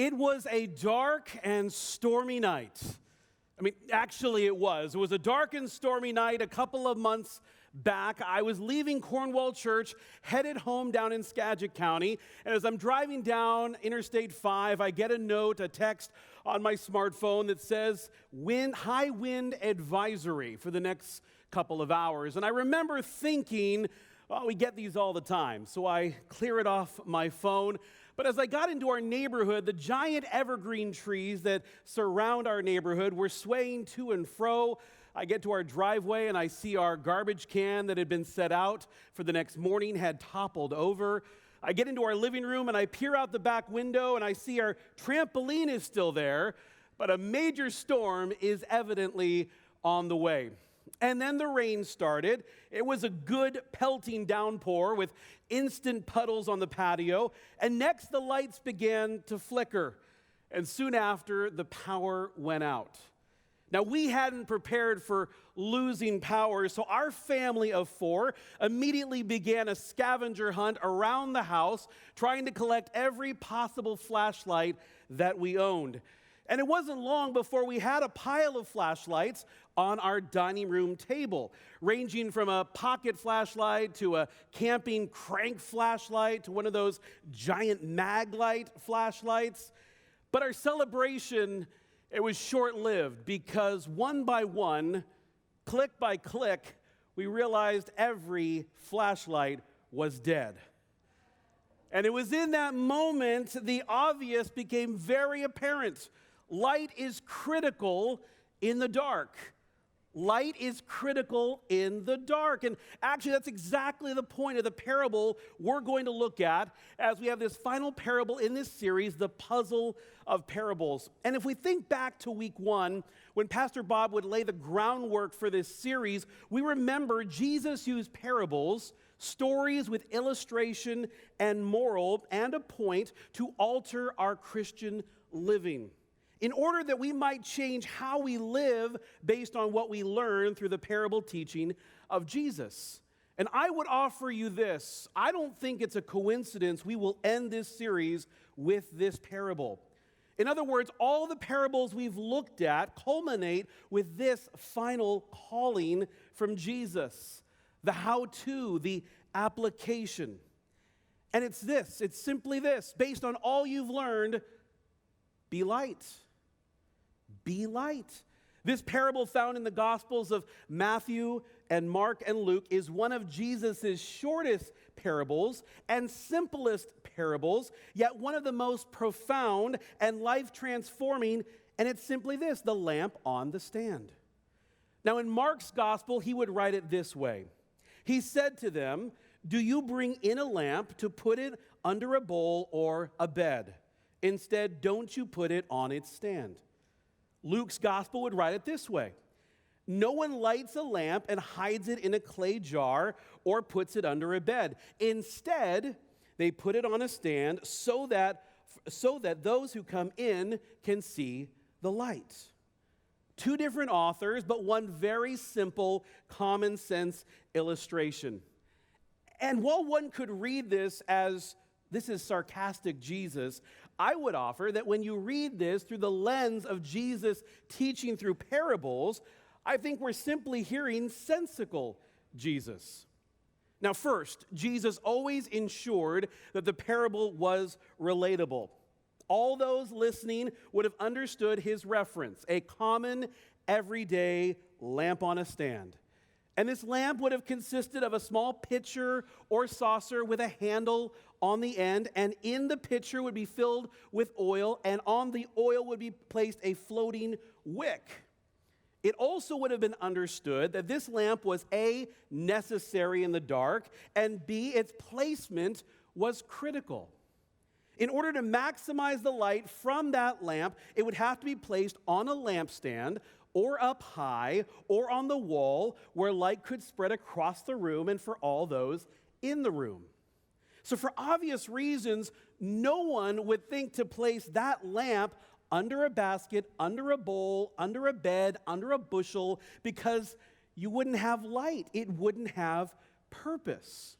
It was a dark and stormy night. Actually it was. It was a dark and stormy night a couple of months back. I was leaving Cornwall Church, headed home down in Skagit County, and as I'm driving down Interstate 5, I get a text on my smartphone that says high wind advisory for the next couple of hours. And I remember thinking, well, we get these all the time, so I clear it off my phone. But as I got into our neighborhood, the giant evergreen trees that surround our neighborhood were swaying to and fro. I get to our driveway and I see our garbage can that had been set out for the next morning had toppled over. I get into our living room and I peer out the back window and I see our trampoline is still there, but a major storm is evidently on the way. And then the rain started. It was a good pelting downpour with instant puddles on the patio. And next the lights began to flicker. And soon after, the power went out. Now, we hadn't prepared for losing power, so our family of 4 immediately began a scavenger hunt around the house, trying to collect every possible flashlight that we owned. And it wasn't long before we had a pile of flashlights on our dining room table, ranging from a pocket flashlight to a camping crank flashlight to one of those giant mag light flashlights. But our celebration, it was short-lived because one by one, click by click, we realized every flashlight was dead. And it was in that moment the obvious became very apparent. Light is critical in the dark. Light is critical in the dark. And actually, that's exactly the point of the parable we're going to look at as we have this final parable in this series, the puzzle of parables. And if we think back to week 1, when Pastor Bob would lay the groundwork for this series, we remember Jesus used parables, stories with illustration and moral, and a point to alter our Christian living, in order that we might change how we live based on what we learn through the parable teaching of Jesus. And I would offer you this. I don't think it's a coincidence we will end this series with this parable. In other words, all the parables we've looked at culminate with this final calling from Jesus, the how-to, the application. And it's simply this. Based on all you've learned, be light. Be light. This parable found in the Gospels of Matthew and Mark and Luke is one of Jesus' shortest parables and simplest parables, yet one of the most profound and life-transforming, and it's simply this, the lamp on the stand. Now in Mark's Gospel, he would write it this way. He said to them, "Do you bring in a lamp to put it under a bowl or a bed? Instead, don't you put it on its stand?" Luke's Gospel would write it this way. "No one lights a lamp and hides it in a clay jar or puts it under a bed. Instead, they put it on a stand so that those who come in can see the light." 2 different authors, but one very simple, common sense illustration. And while one could read this as this is sarcastic Jesus, I would offer that when you read this through the lens of Jesus teaching through parables, I think we're simply hearing sensical Jesus. Now first, Jesus always ensured that the parable was relatable. All those listening would have understood his reference, a common, everyday lamp on a stand. And this lamp would have consisted of a small pitcher or saucer with a handle on the end, and in the pitcher would be filled with oil, and on the oil would be placed a floating wick. It also would have been understood that this lamp was A, necessary in the dark, and B, its placement was critical. In order to maximize the light from that lamp, it would have to be placed on a lampstand or up high or on the wall where light could spread across the room and for all those in the room. So for obvious reasons, no one would think to place that lamp under a basket, under a bowl, under a bed, under a bushel, because you wouldn't have light. It wouldn't have purpose.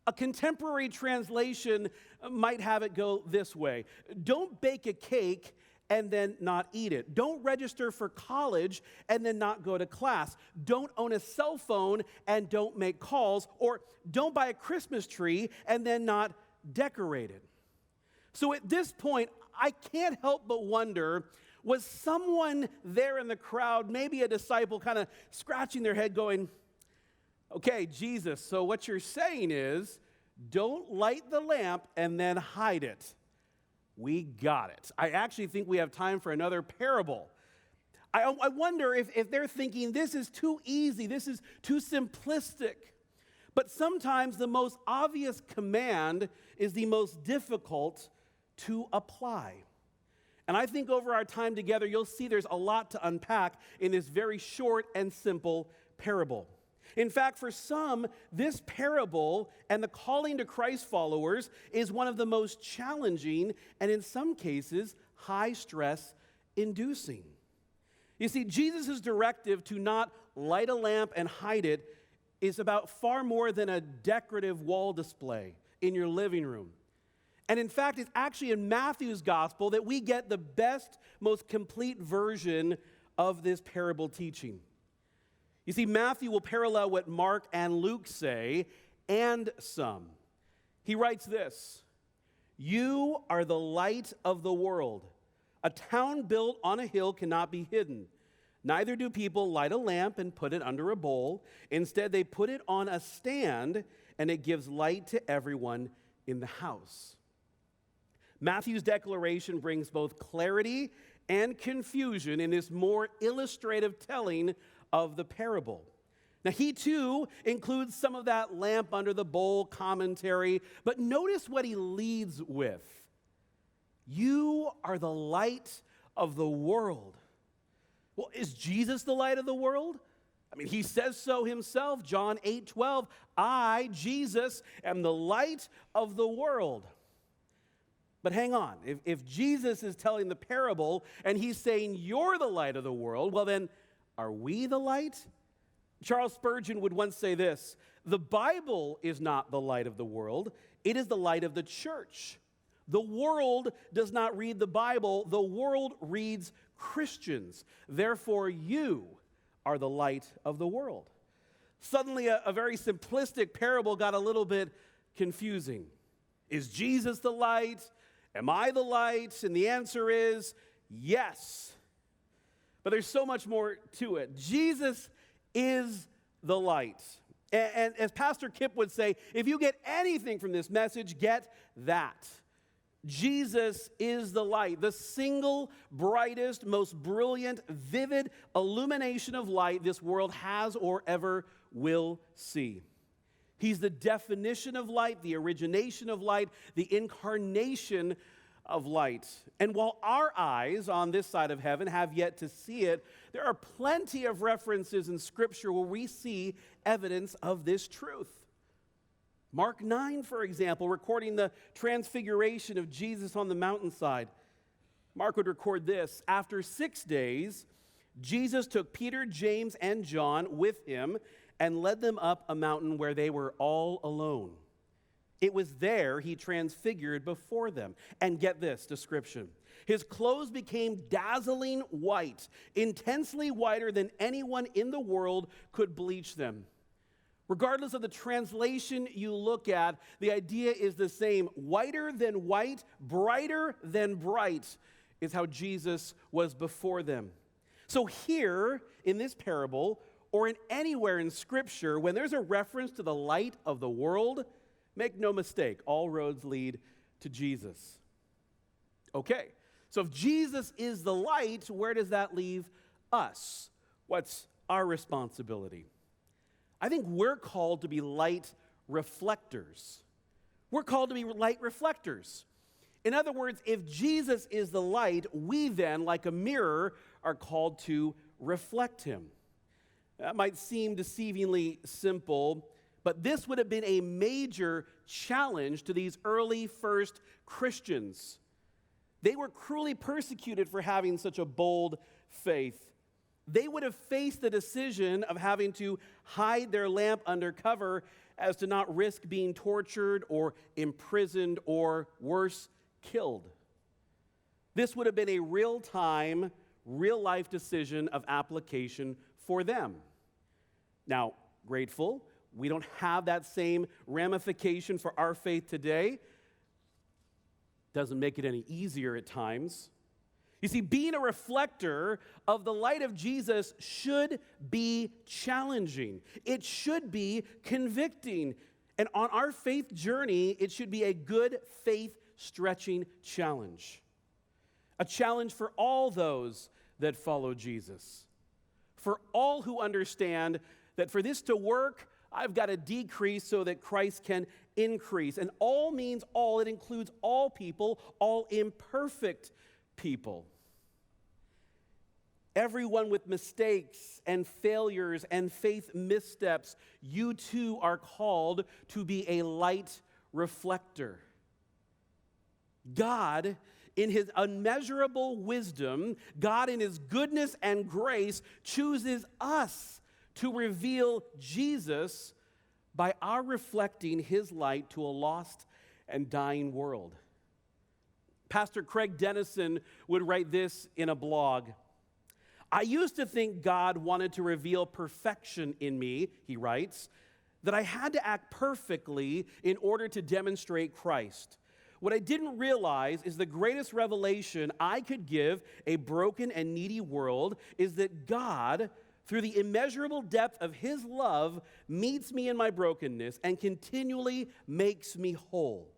A contemporary translation might have it go this way: don't bake a cake and then not eat it. Don't register for college and then not go to class. Don't own a cell phone and don't make calls. Or don't buy a Christmas tree and then not decorate it. So at this point, I can't help but wonder, was someone there in the crowd, maybe a disciple, kind of scratching their head going, okay, Jesus, so what you're saying is, don't light the lamp and then hide it. We got it. I actually think we have time for another parable. I wonder if they're thinking this is too easy, this is too simplistic. But sometimes the most obvious command is the most difficult to apply. And I think over our time together, you'll see there's a lot to unpack in this very short and simple parable. In fact, for some, this parable and the calling to Christ followers is one of the most challenging and, in some cases, high-stress inducing. You see, Jesus' directive to not light a lamp and hide it is about far more than a decorative wall display in your living room. And in fact, it's actually in Matthew's gospel that we get the best, most complete version of this parable teaching. You see, Matthew will parallel what Mark and Luke say, and some. He writes this: "You are the light of the world. A town built on a hill cannot be hidden. Neither do people light a lamp and put it under a bowl. Instead, they put it on a stand, and it gives light to everyone in the house." Matthew's declaration brings both clarity and confusion in this more illustrative telling of the parable. Now, he too includes some of that lamp under the bowl commentary, but notice what he leads with. You are the light of the world. Well, is Jesus the light of the world? I mean, he says so himself, John 8:12, I, Jesus, am the light of the world. But hang on, if Jesus is telling the parable and he's saying you're the light of the world, well then, are we the light? Charles Spurgeon would once say this: the Bible is not the light of the world, it is the light of the church. The world does not read the Bible, the world reads Christians. Therefore, you are the light of the world. Suddenly, a very simplistic parable got a little bit confusing. Is Jesus the light? Am I the light? And the answer is yes. But there's so much more to it. Jesus is the light. And as Pastor Kip would say, if you get anything from this message, get that. Jesus is the light, the single brightest, most brilliant, vivid illumination of light this world has or ever will see. He's the definition of light, the origination of light, the incarnation of light. And while our eyes on this side of heaven have yet to see it, there are plenty of references in Scripture where we see evidence of this truth. Mark 9, for example, recording the transfiguration of Jesus on the mountainside. Mark would record this: after 6 days, Jesus took Peter, James, and John with him and led them up a mountain where they were all alone. It was there he transfigured before them. And get this description: his clothes became dazzling white, intensely whiter than anyone in the world could bleach them. Regardless of the translation you look at, the idea is the same. Whiter than white, brighter than bright is how Jesus was before them. So here in this parable, or in anywhere in Scripture, when there's a reference to the light of the world, make no mistake, all roads lead to Jesus. Okay, so if Jesus is the light, where does that leave us? What's our responsibility? I think we're called to be light reflectors. We're called to be light reflectors. In other words, if Jesus is the light, we then, like a mirror, are called to reflect him. That might seem deceivingly simple, but this would have been a major challenge to these early first Christians. They were cruelly persecuted for having such a bold faith. They would have faced the decision of having to hide their lamp under cover, as to not risk being tortured or imprisoned or, worse, killed. This would have been a real-time, real-life decision of application for them. Now, grateful, we don't have that same ramification for our faith today. Doesn't make it any easier at times. You see, being a reflector of the light of Jesus should be challenging. It should be convicting. And on our faith journey, it should be a good faith-stretching challenge. A challenge for all those that follow Jesus. For all who understand that for this to work, I've got to decrease so that Christ can increase. And all means all. It includes all people, all imperfect people. Everyone with mistakes and failures and faith missteps, you too are called to be a light reflector. God, in his unmeasurable wisdom, God in his goodness and grace, chooses us to reveal Jesus by our reflecting his light to a lost and dying world. Pastor Craig Dennison would write this in a blog. I used to think God wanted to reveal perfection in me, he writes, that I had to act perfectly in order to demonstrate Christ. What I didn't realize is the greatest revelation I could give a broken and needy world is that God, through the immeasurable depth of his love, meets me in my brokenness and continually makes me whole.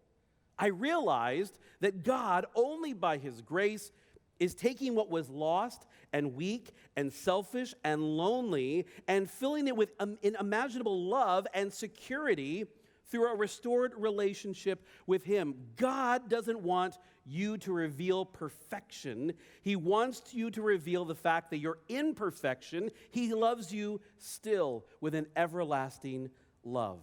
I realized that God, only by his grace, is taking what was lost and weak and selfish and lonely and filling it with unimaginable love and security through a restored relationship with him. God doesn't want you to reveal perfection. He wants you to reveal the fact that your imperfection, he loves you still with an everlasting love.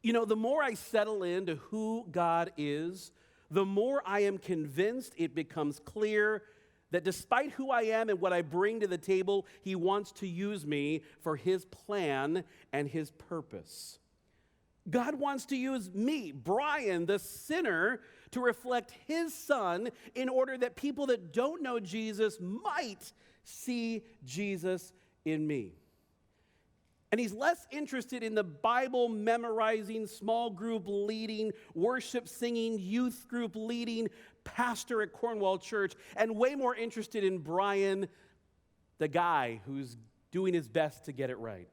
You know, the more I settle into who God is, the more I am convinced it becomes clear that despite who I am and what I bring to the table, he wants to use me for his plan and his purpose. God wants to use me, Brian, the sinner, to reflect his son in order that people that don't know Jesus might see Jesus in me. And he's less interested in the Bible memorizing, small group leading, worship singing, youth group leading pastor at Cornwall Church, and way more interested in Brian, the guy who's doing his best to get it right.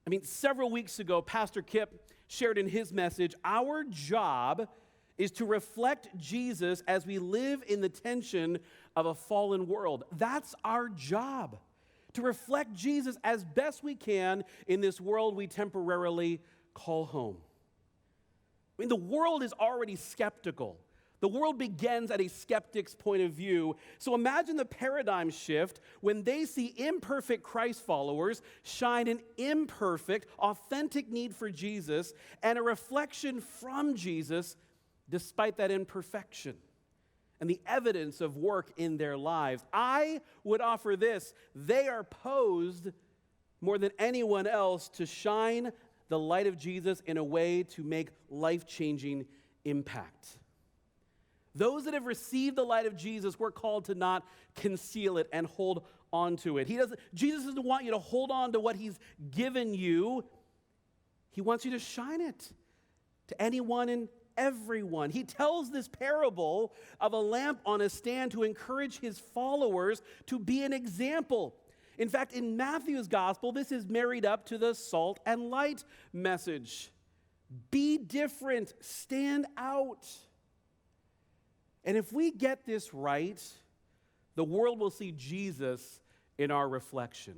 I mean, several weeks ago, Pastor Kip shared in his message, our job is to reflect Jesus as we live in the tension of a fallen world. That's our job. To reflect Jesus as best we can in this world we temporarily call home. I mean, the world is already skeptical. The world begins at a skeptic's point of view. So imagine the paradigm shift when they see imperfect Christ followers shine an imperfect, authentic need for Jesus and a reflection from Jesus despite that imperfection and the evidence of work in their lives. I would offer this: they are posed more than anyone else to shine the light of Jesus in a way to make life-changing impact. Those that have received the light of Jesus, we're called to not conceal it and hold on to it. Jesus doesn't want you to hold on to what he's given you. He wants you to shine it to anyone and everyone. He tells this parable of a lamp on a stand to encourage his followers to be an example. In fact, in Matthew's gospel, this is married up to the salt and light message. Be different, stand out. And if we get this right, the world will see Jesus in our reflection.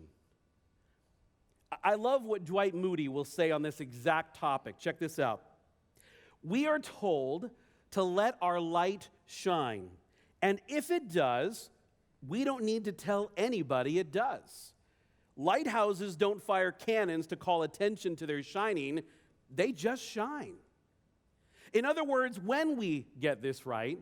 I love what Dwight Moody will say on this exact topic. Check this out. We are told to let our light shine. And if it does, we don't need to tell anybody it does. Lighthouses don't fire cannons to call attention to their shining. They just shine. In other words, when we get this right,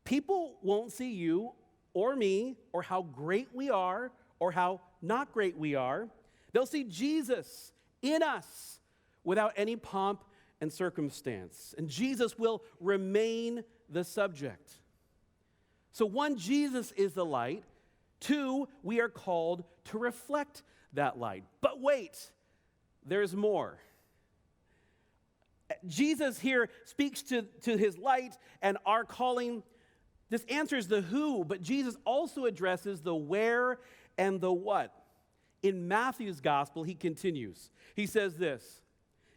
people won't see you or me or how great we are or how not great we are. They'll see Jesus in us without any pomp and circumstance. And Jesus will remain the subject. So 1, Jesus is the light. 2, we are called to reflect that light. But wait, there's more. Jesus here speaks to his light and our calling. This answers the who, but Jesus also addresses the where and the what. In Matthew's gospel, he continues. He says this,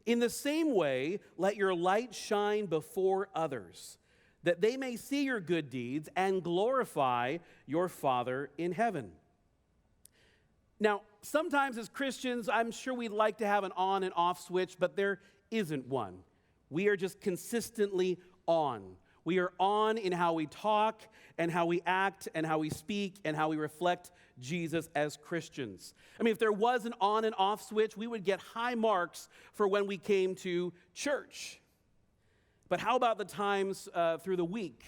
"In the same way, let your light shine before others, that they may see your good deeds and glorify your Father in heaven." Now, sometimes as Christians, I'm sure we'd like to have an on and off switch, but there isn't one. We are just consistently on. We are on in how we talk and how we act and how we speak and how we reflect Jesus as Christians. I mean, if there was an on and off switch, we would get high marks for when we came to church. But how about the times through the week?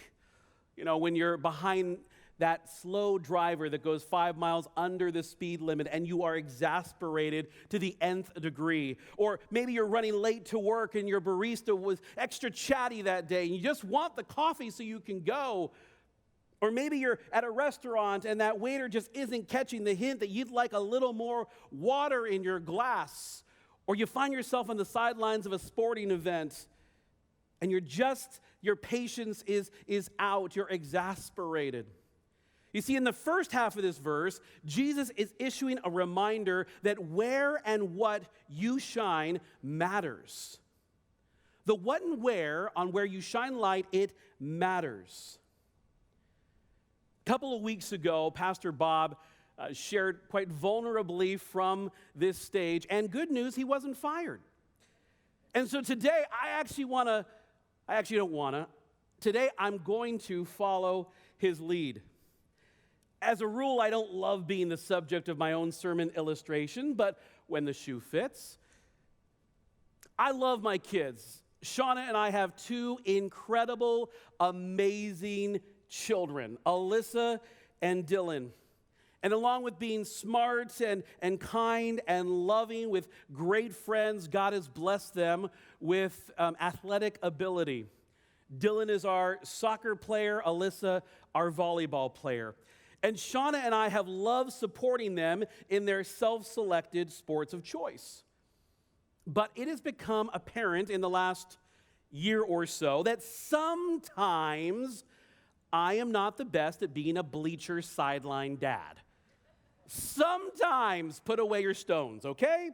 You know, when you're behind that slow driver that goes 5 miles under the speed limit and you are exasperated to the nth degree. Or maybe you're running late to work and your barista was extra chatty that day and you just want the coffee so you can go. Or maybe you're at a restaurant and that waiter just isn't catching the hint that you'd like a little more water in your glass. Or you find yourself on the sidelines of a sporting event and your patience is out, you're exasperated. You see, in the first half of this verse, Jesus is issuing a reminder that where and what you shine matters. The what and where on where you shine light, it matters. A couple of weeks ago, Pastor Bob shared quite vulnerably from this stage, and good news, he wasn't fired. And so today, today I'm going to follow his lead. As a rule, I don't love being the subject of my own sermon illustration, but when the shoe fits, I love my kids. Shauna and I have 2 incredible, amazing children, Alyssa and Dylan. And along with being smart and kind and loving with great friends, God has blessed them with athletic ability. Dylan is our soccer player, Alyssa, our volleyball player. And Shauna and I have loved supporting them in their self-selected sports of choice. But it has become apparent in the last year or so that sometimes I am not the best at being a bleacher sideline dad. Sometimes put away your stones, okay?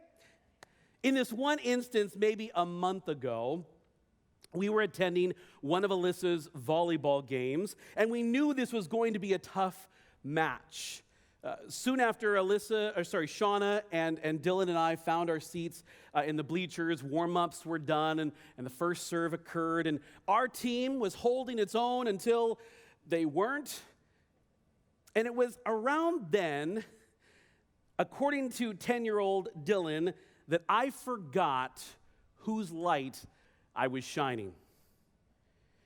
In this one instance, maybe a month ago, we were attending one of Alyssa's volleyball games, and we knew this was going to be a tough match. Soon after Shauna and Dylan and I found our seats in the bleachers, warm-ups were done, and the first serve occurred, and our team was holding its own until they weren't. And it was around then, according to 10-year-old Dylan, that I forgot whose light I was shining.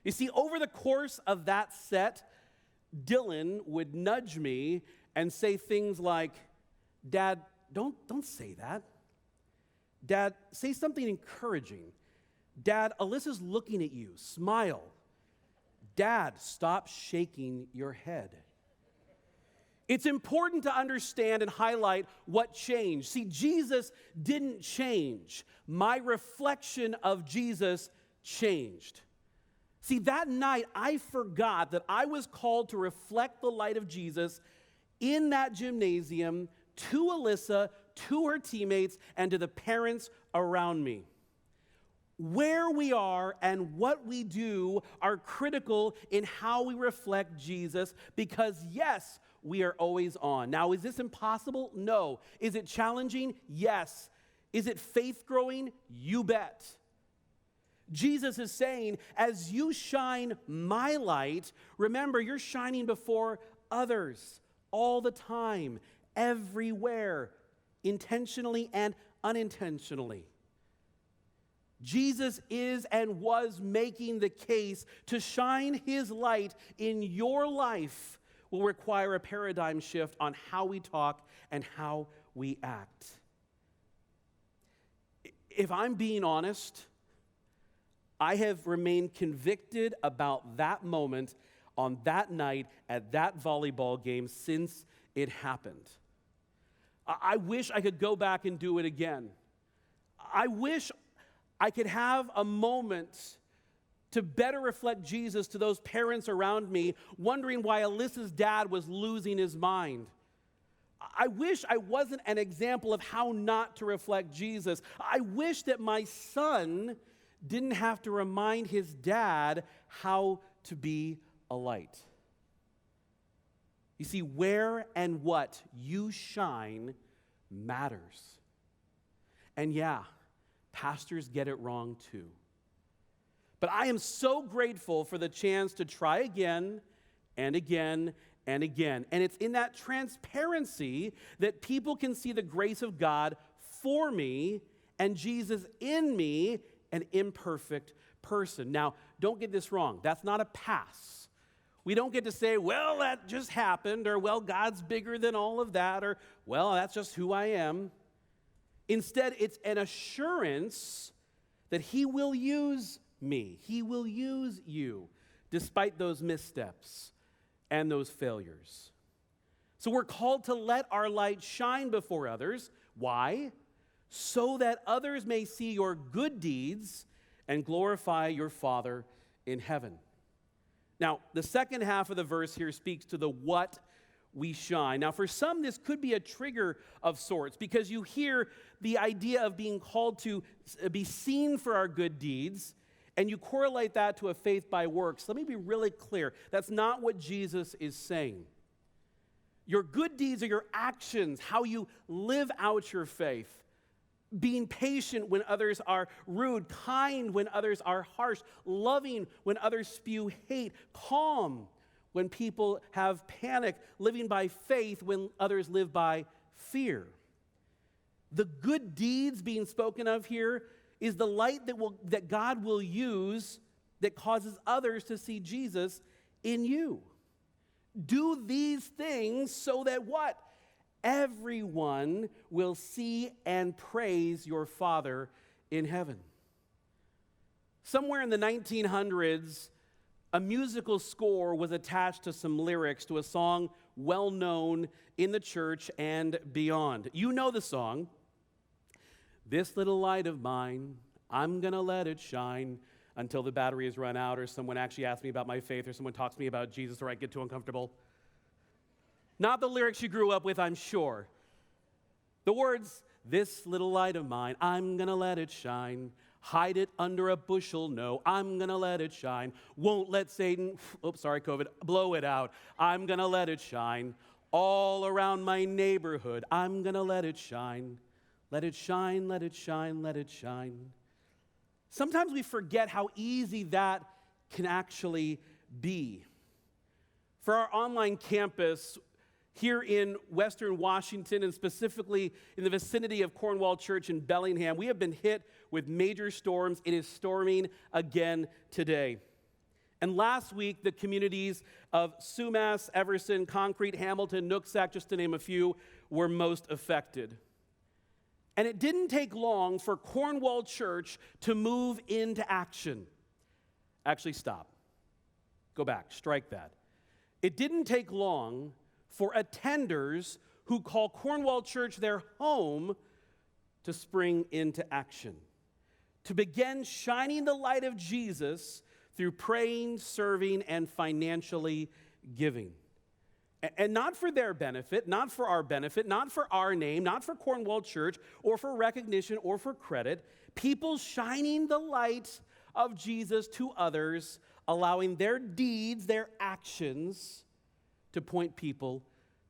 You see, over the course of that set, Dylan would nudge me and say things like, "Dad, don't say that. Dad, say something encouraging. Dad, Alyssa's looking at you. Smile. Dad, stop shaking your head." It's important to understand and highlight what changed. See, Jesus didn't change. My reflection of Jesus changed. See, that night, I forgot that I was called to reflect the light of Jesus in that gymnasium to Alyssa, to her teammates, and to the parents around me. Where we are and what we do are critical in how we reflect Jesus because, yes, we are always on. Now, is this impossible? No. Is it challenging? Yes. Is it faith-growing? You bet. Jesus is saying, as you shine my light, remember, you're shining before others all the time, everywhere, intentionally and unintentionally. Jesus is and was making the case to shine his light in your life will require a paradigm shift on how we talk and how we act. if I'm being honest, I have remained convicted about that moment on that night at that volleyball game since it happened. I wish I could go back and do it again. I wish I could have a moment to better reflect Jesus to those parents around me, wondering why Alyssa's dad was losing his mind. I wish I wasn't an example of how not to reflect Jesus. I wish that my son didn't have to remind his dad how to be a light. You see, where and what you shine matters. And yeah, pastors get it wrong too. But I am so grateful for the chance to try again and again and again. And it's in that transparency that people can see the grace of God for me and Jesus in me, an imperfect person. Now, don't get this wrong. That's not a pass. We don't get to say, well, that just happened, or, well, God's bigger than all of that, or, well, that's just who I am. Instead, it's an assurance that He will use me. He will use you, despite those missteps and those failures. So we're called to let our light shine before others. Why? So that others may see your good deeds and glorify your Father in heaven. Now, the second half of the verse here speaks to the what we shine. Now, for some, this could be a trigger of sorts because you hear the idea of being called to be seen for our good deeds, and you correlate that to a faith by works. Let me be really clear. That's not what Jesus is saying. Your good deeds are your actions, how you live out your faith. Being patient when others are rude, kind when others are harsh, loving when others spew hate, calm when people have panic, living by faith when others live by fear. The good deeds being spoken of here is the light that God will use that causes others to see Jesus in you. Do these things so that what? Everyone will see and praise your Father in heaven. Somewhere in the 1900s, a musical score was attached to some lyrics to a song well known in the church and beyond. You know the song. This little light of mine, I'm gonna let it shine until the battery is run out, or someone actually asks me about my faith, or someone talks to me about Jesus, or I get too uncomfortable. Not the lyrics you grew up with, I'm sure. The words, this little light of mine, I'm gonna let it shine. Hide it under a bushel, no, I'm gonna let it shine. Won't let Satan, COVID, blow it out. I'm gonna let it shine. All around my neighborhood, I'm gonna let it shine. Let it shine, let it shine, let it shine. Sometimes we forget how easy that can actually be. For our online campus, here in Western Washington, and specifically in the vicinity of Cornwall Church in Bellingham, we have been hit with major storms. It is storming again today. And last week, the communities of Sumas, Everson, Concrete, Hamilton, Nooksack, just to name a few, were most affected. And it didn't take long for Cornwall Church to move into action. Actually, stop. Go back. Strike that. It didn't take long for attenders who call Cornwall Church their home to spring into action, to begin shining the light of Jesus through praying, serving, and financially giving. And not for their benefit, not for our benefit, not for our name, not for Cornwall Church, or for recognition or for credit. People shining the light of Jesus to others, allowing their deeds, their actions, to point people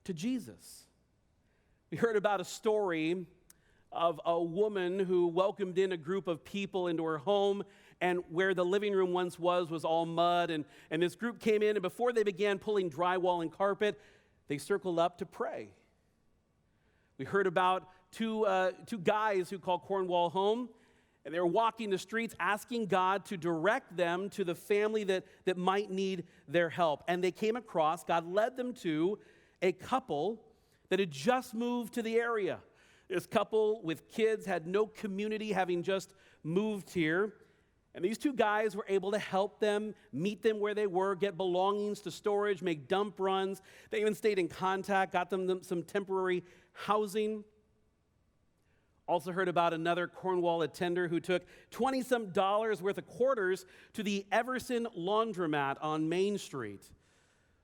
to Jesus. We heard about a story of a woman who welcomed in a group of people into her home, and where the living room once was all mud, and this group came in, and before they began pulling drywall and carpet, they circled up to pray. We heard about two guys who called Cornwall home, and they were walking the streets asking God to direct them to the family that might need their help. And they came across, God led them to a couple that had just moved to the area. This couple with kids had no community, having just moved here. And these two guys were able to help them, meet them where they were, get belongings to storage, make dump runs. They even stayed in contact, got them some temporary housing. Also heard about another Cornwall attender who took $20-some worth of quarters to the Everson laundromat on Main Street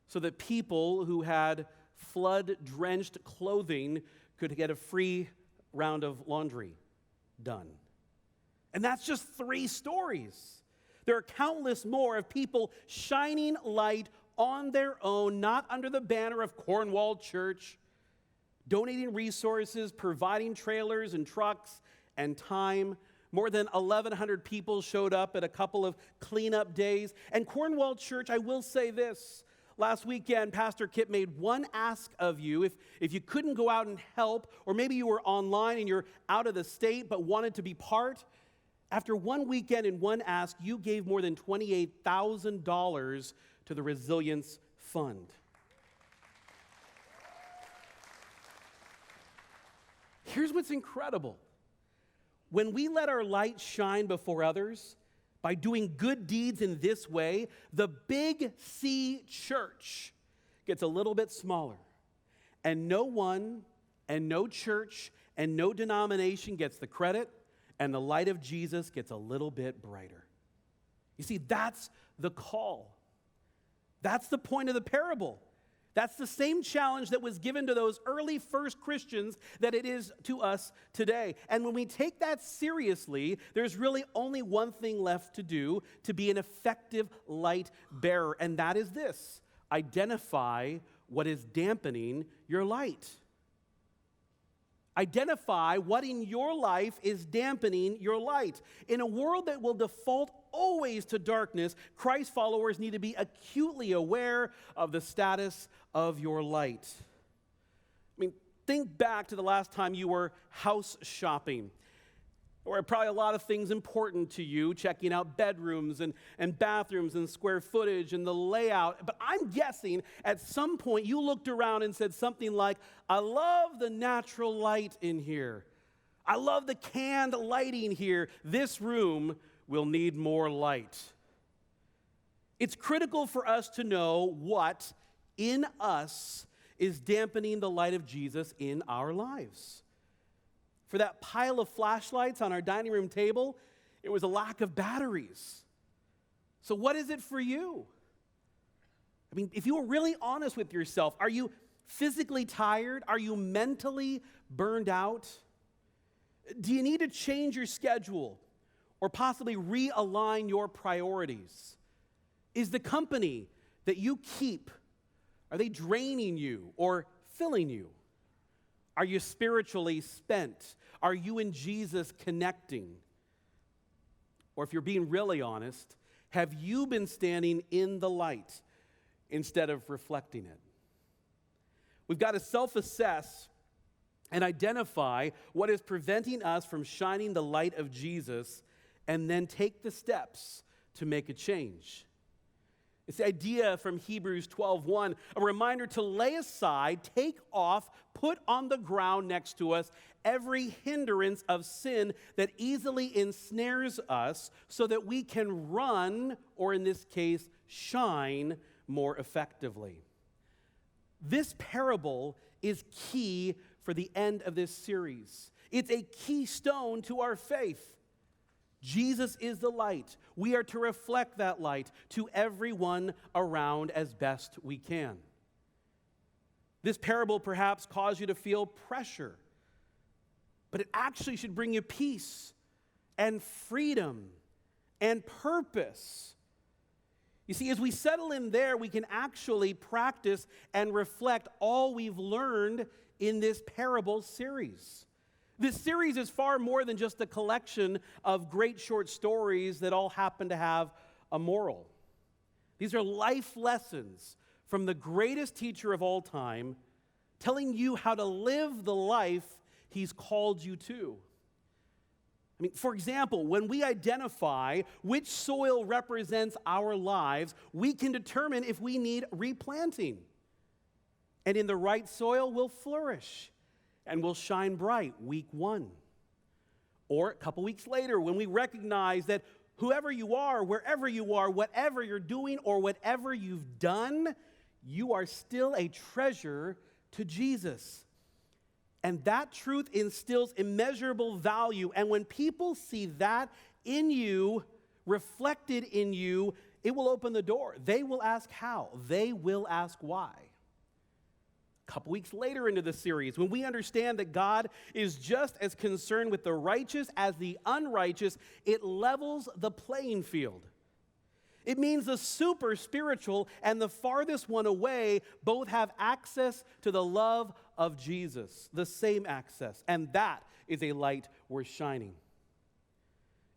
so that people who had flood-drenched clothing could get a free round of laundry done. And that's just 3 stories. There are countless more of people shining light on their own, not under the banner of Cornwall Church, donating resources, providing trailers and trucks and time. More than 1,100 people showed up at a couple of cleanup days. And Cornwall Church, I will say this. Last weekend, Pastor Kip made one ask of you. If you couldn't go out and help, or maybe you were online and you're out of the state but wanted to be part, after one weekend and one ask, you gave more than $28,000 to the Resilience Fund. Here's what's incredible. When we let our light shine before others, by doing good deeds in this way, the Big C church gets a little bit smaller. And no one, and no church, and no denomination gets the credit, and the light of Jesus gets a little bit brighter. You see, that's the call. That's the point of the parable. That's the same challenge that was given to those early first Christians that it is to us today. And when we take that seriously, there's really only one thing left to do to be an effective light bearer, and that is this: identify what is dampening your light. Identify what in your life is dampening your light. In a world that will default always to darkness, Christ followers need to be acutely aware of the status of your light. I mean, think back to the last time you were house shopping. There were probably a lot of things important to you, checking out bedrooms and bathrooms and square footage and the layout. But I'm guessing at some point you looked around and said something like, I love the natural light in here. I love the canned lighting here. This room will need more light. It's critical for us to know what in us is dampening the light of Jesus in our lives. For that pile of flashlights on our dining room table, it was a lack of batteries. So what is it for you? I mean, if you were really honest with yourself, are you physically tired? Are you mentally burned out? Do you need to change your schedule or possibly realign your priorities? Is the company that you keep, are they draining you or filling you? Are you spiritually spent? Are you and Jesus connecting? Or if you're being really honest, have you been standing in the light instead of reflecting it? We've got to self-assess and identify what is preventing us from shining the light of Jesus, and then take the steps to make a change. It's the idea from Hebrews 12:1, a reminder to lay aside, take off, put on the ground next to us every hindrance of sin that easily ensnares us so that we can run, or in this case, shine more effectively. This parable is key for the end of this series. It's a keystone to our faith. Jesus is the light. We are to reflect that light to everyone around as best we can. This parable perhaps caused you to feel pressure, but it actually should bring you peace and freedom and purpose. You see, as we settle in there, we can actually practice and reflect all we've learned in this parable series. This series is far more than just a collection of great short stories that all happen to have a moral. These are life lessons from the greatest teacher of all time, telling you how to live the life he's called you to. I mean, for example, when we identify which soil represents our lives, we can determine if we need replanting. And in the right soil, we'll flourish. and will shine bright week 1. Or a couple weeks later, when we recognize that whoever you are, wherever you are, whatever you're doing or whatever you've done, you are still a treasure to Jesus. And that truth instills immeasurable value. And when people see that in you, reflected in you, it will open the door. They will ask how. They will ask why. A couple weeks later into the series, when we understand that God is just as concerned with the righteous as the unrighteous, it levels the playing field. It means the super spiritual and the farthest one away both have access to the love of Jesus, the same access, and that is a light worth shining.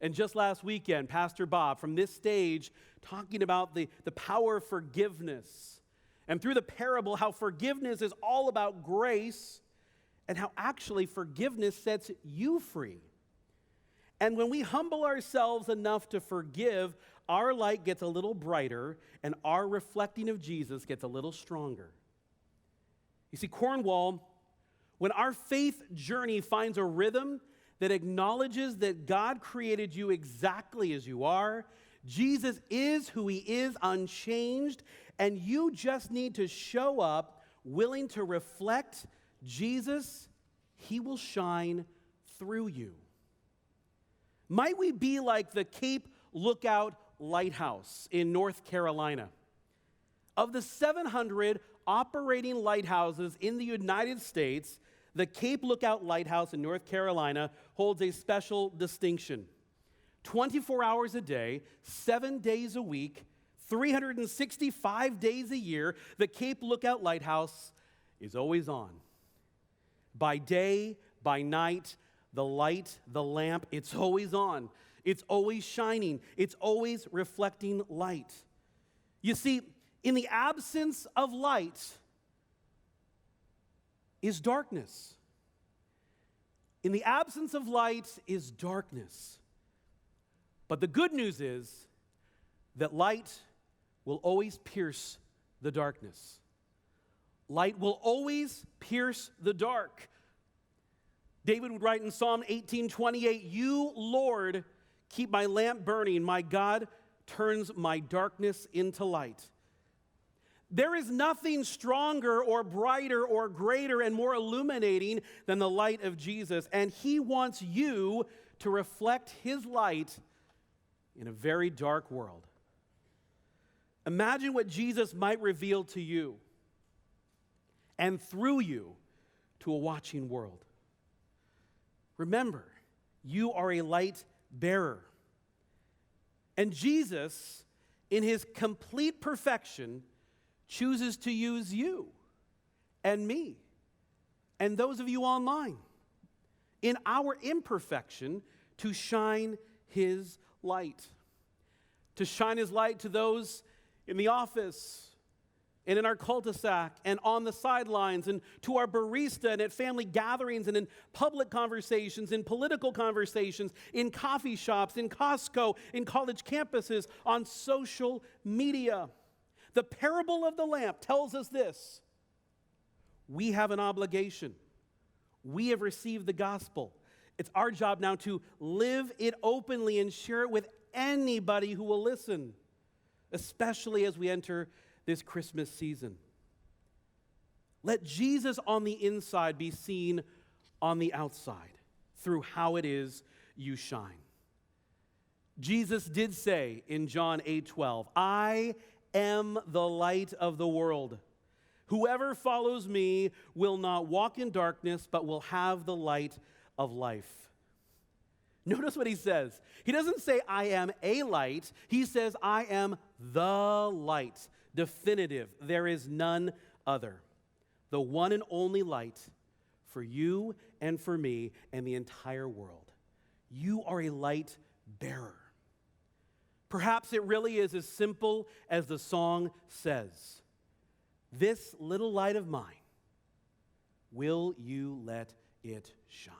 And just last weekend, Pastor Bob, from this stage, talking about the power of forgiveness, and through the parable, how forgiveness is all about grace, and how actually forgiveness sets you free. And when we humble ourselves enough to forgive, our light gets a little brighter, and our reflecting of Jesus gets a little stronger. You see, Cornwall, when our faith journey finds a rhythm that acknowledges that God created you exactly as you are, Jesus is who he is, unchanged, and you just need to show up willing to reflect Jesus, he will shine through you. Might we be like the Cape Lookout Lighthouse in North Carolina? Of the 700 operating lighthouses in the United States, the Cape Lookout Lighthouse in North Carolina holds a special distinction. 24 hours a day, 7 days a week, 365 days a year, the Cape Lookout Lighthouse is always on. By day, by night, the light, the lamp, it's always on. It's always shining. It's always reflecting light. You see, in the absence of light is darkness. In the absence of light is darkness. But the good news is that light will always pierce the darkness. Light will always pierce the dark. David would write in Psalm 18:28, "You, Lord, keep my lamp burning. My God turns my darkness into light." There is nothing stronger or brighter or greater and more illuminating than the light of Jesus, and he wants you to reflect his light in a very dark world. Imagine what Jesus might reveal to you and through you to a watching world. Remember, you are a light bearer. And Jesus, in his complete perfection, chooses to use you and me and those of you online in our imperfection to shine his light. To shine his light to those in the office and in our cul-de-sac and on the sidelines, and to our barista and at family gatherings and in public conversations, in political conversations, in coffee shops, in Costco, in college campuses, on social media. The parable of the lamp tells us this: we have an obligation. We have received the gospel. It's our job now to live it openly and share it with anybody who will listen, especially as we enter this Christmas season. Let Jesus on the inside be seen on the outside through how it is you shine. Jesus did say in John 8:12, "I am the light of the world. Whoever follows me will not walk in darkness, but will have the light of life." Notice what he says. He doesn't say, "I am a light." He says, "I am the light." Definitive. There is none other. The one and only light for you and for me and the entire world. You are a light bearer. Perhaps it really is as simple as the song says. This little light of mine, will you let it shine?